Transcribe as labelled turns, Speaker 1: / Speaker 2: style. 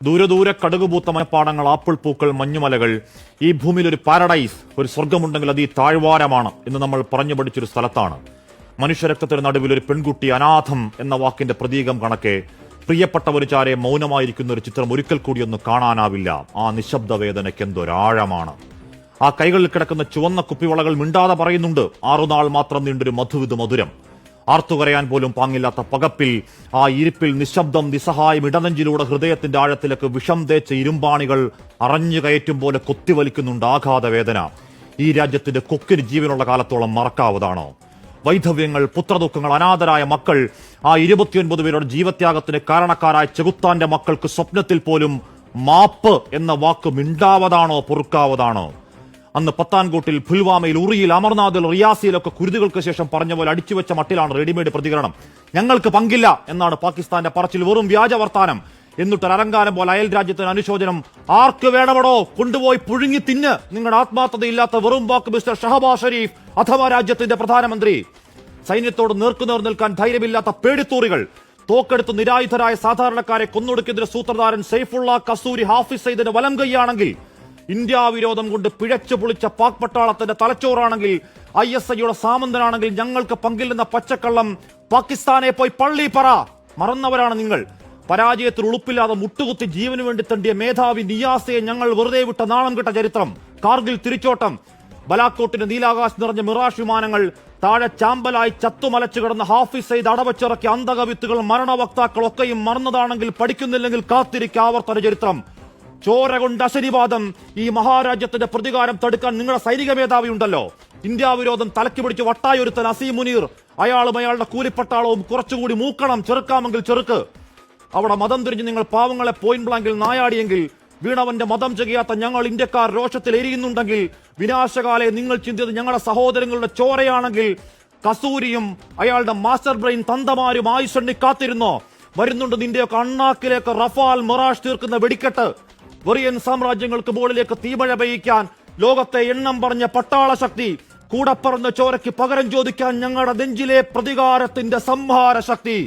Speaker 1: ദൂരെ ദൂരെ കടുകുപൂത്ത മഞ്ഞപ്പാടങ്ങൾ, ആപ്പിൾ പൂക്കൾ, മഞ്ഞുമലകൾ. ഈ ഭൂമിയിൽ ഒരു പാരഡൈസ്, ഒരു സ്വർഗമുണ്ടെങ്കിൽ അത് ഈ താഴ്വാരമാണ് എന്ന് നമ്മൾ പറഞ്ഞു പഠിച്ചൊരു സ്ഥലത്താണ്. മനുഷ്യരക്തത്തിന് നടുവിൽ ഒരു പെൺകുട്ടി അനാഥം എന്ന വാക്കിന്റെ പ്രതീകം കണക്കെ പ്രിയപ്പെട്ടവര് ചാരെ മൗനമായിരിക്കുന്ന ഒരു ചിത്രം ഒരിക്കൽ കൂടി ഒന്ന് കാണാനാവില്ല. ആ നിശബ്ദ വേദനയ്ക്ക് എന്തൊരാഴമാണ്. ആ കൈകളിൽ കിടക്കുന്ന ചുവന്ന കുപ്പിവളകൾ മിണ്ടാതെ പറയുന്നുണ്ട്, 6 നാൾ മാത്രം നീണ്ടൊരു മധുവിധ മധുരം. ആർത്തുകരയാൻ പോലും പാങ്ങില്ലാത്ത പകപ്പിൽ, ആ ഇരിപ്പിൽ നിശബ്ദം, നിസ്സഹായം, ഇടനെഞ്ചിലൂടെ ഹൃദയത്തിന്റെ ആഴത്തിലേക്ക് വിഷം തേച്ച ഇരുമ്പാണികൾ അറഞ്ഞു കയറ്റും പോലെ കൊത്തിവലിക്കുന്നുണ്ട് ആഘാത വേദന. ഈ രാജ്യത്തിന്റെ കൊക്കിന് ജീവനുള്ള കാലത്തോളം മറക്കാവതാണോ? വൈധവ്യങ്ങൾ, പുത്രദുഃഖങ്ങൾ, അനാഥരായ മക്കൾ, ആ 29 പേരുടെ ജീവത്യാഗത്തിന് കാരണക്കാരായ ചെകുത്താന്റെ മക്കൾക്ക് സ്വപ്നത്തിൽ പോലും മാപ്പ് എന്ന വാക്ക് മിണ്ടാവതാണോ, പൊറുക്കാവതാണോ? അന്ന് പത്താൻകോട്ടിൽ, പുൽവാമയിൽ, ഉറിയിൽ, അമർനാഥിൽ, റിയാസിയിലൊക്കെ കുരുതുകൾക്ക് ശേഷം പറഞ്ഞ പോലെ അടിച്ചുവെച്ച മട്ടിലാണ് റെഡിമെയ്ഡ് പ്രതികരണം. ഞങ്ങൾക്ക് പങ്കില്ല എന്നാണ് പാകിസ്ഥാന്റെ പറച്ചിൽ. വെറും വ്യാജ വർത്താനം. എന്നിട്ടൊരു അലങ്കാരം പോലെ അയൽ രാജ്യത്തിന് അനുശോചനം. ആർക്ക് വേണമടോ കൊണ്ടുപോയി പുഴുങ്ങി തിന്ന്. നിങ്ങളുടെ ആത്മാർത്ഥതയില്ലാത്ത വെറും വാക്ക് മിസ്റ്റർ ഷഹബാസ് ഷരീഫ് അഥവാ രാജ്യത്തിന്റെ പ്രധാനമന്ത്രി. സൈന്യത്തോട് നേർക്കുനേർ നിൽക്കാൻ ധൈര്യമില്ലാത്ത പേടിത്തൂറികൾ. തോക്കെടുത്ത് നിരായുധരായ സാധാരണക്കാരെ കൊന്നൊടുക്കിയതിന് സൂത്രധാരൻ സൈഫുള്ള കസൂരി ഹാഫിസ് സയ്യിദിന് വലം കൈയാണെങ്കിൽ, ഇന്ത്യ വിരോധം കൊണ്ട് പിഴച്ചു പൊളിച്ച പാക് പട്ടാളത്തിന്റെ തലച്ചോറാണെങ്കിൽ, ISIയുടെ സാമന്തനാണെങ്കിൽ ഞങ്ങൾക്ക് പങ്കില്ലെന്ന പച്ചക്കള്ളം പാകിസ്ഥാനെ പോയി പള്ളി പറ. മറന്നവരാണ് നിങ്ങൾ. പരാജയത്തിൽ ഉളുപ്പില്ലാതെ മുട്ടുകുത്തി ജീവന് വേണ്ടി തണ്ടിയ മേധാവി നിയാസയെ ഞങ്ങൾ വെറുതെ വിട്ട നാണം കെട്ട ചരിത്രം. കാർഗിൽ തിരിച്ചോട്ടം, ബലാക്കോട്ടിന്റെ നീലാകാശ് നിറഞ്ഞ മിറാഷ് വിമാനങ്ങൾ, താഴെ ചാമ്പലായി ചത്തുമലച്ചു കിടന്ന ഹാഫിസ് സയ്യിദ് അടവച്ചിറക്കിയ അന്തകവിത്തുകൾ, മരണവക്താക്കളൊക്കെയും മറന്നതാണെങ്കിൽ പഠിക്കുന്നില്ലെങ്കിൽ കാത്തിരിക്കുക ആവർത്തന ചരിത്രം. ചോര കൊണ്ട് അശനിവാദം. ഈ മഹാരാജ്യത്തിന്റെ പ്രതികാരം തടുക്കാൻ നിങ്ങളുടെ സൈനിക മേധാവി ഉണ്ടല്ലോ. ഇന്ത്യ വിരോധം തലക്ക് പിടിച്ച് വട്ടായൊരുത്തൻ അസീം മുനീർ, അയാളും അയാളുടെ കൂലിപ്പട്ടാളവും കുറച്ചുകൂടി മൂക്കണം. ചെറുക്കാമെങ്കിൽ ചെറുക്ക്. അവിടെ മതം തിരിഞ്ഞ് നിങ്ങൾ പാവങ്ങളെ പോയിന്റ് ബ്ലാങ്കിൽ നായാടിയെങ്കിൽ, വീണവന്റെ മതം ചെയ്യാത്ത ഞങ്ങൾ ഇന്ത്യക്കാർ രോഷത്തിൽ എരിയുന്നുണ്ടെങ്കിൽ, വിനാശകാലെ നിങ്ങൾ ചിന്തിയത് ഞങ്ങളുടെ സഹോദരങ്ങളുടെ ചോരയാണെങ്കിൽ, കസൂരിയും അയാളുടെ മാസ്റ്റർ ബ്രെയിൻ തന്തമാരും ആയുഷണ്ണി കാത്തിരുന്നോ? വരുന്നുണ്ട് നിന്റെയൊക്കെ അണ്ണാക്കിലേക്ക് റഫാൽ, മിറാഷ് തീർക്കുന്ന വെടിക്കെട്ട്. വെറിയൻ സാമ്രാജ്യങ്ങൾക്ക് മുകളിലേക്ക് തീമഴ പെയ്യിക്കാൻ ലോകത്തെ എണ്ണം പറഞ്ഞ പട്ടാള ശക്തി, കൂടപ്പറന്ന ചോരയ്ക്ക് പകരം ചോദിക്കാൻ ഞങ്ങളുടെ നെഞ്ചിലെ പ്രതികാരത്തിന്റെ സംഹാര ശക്തി.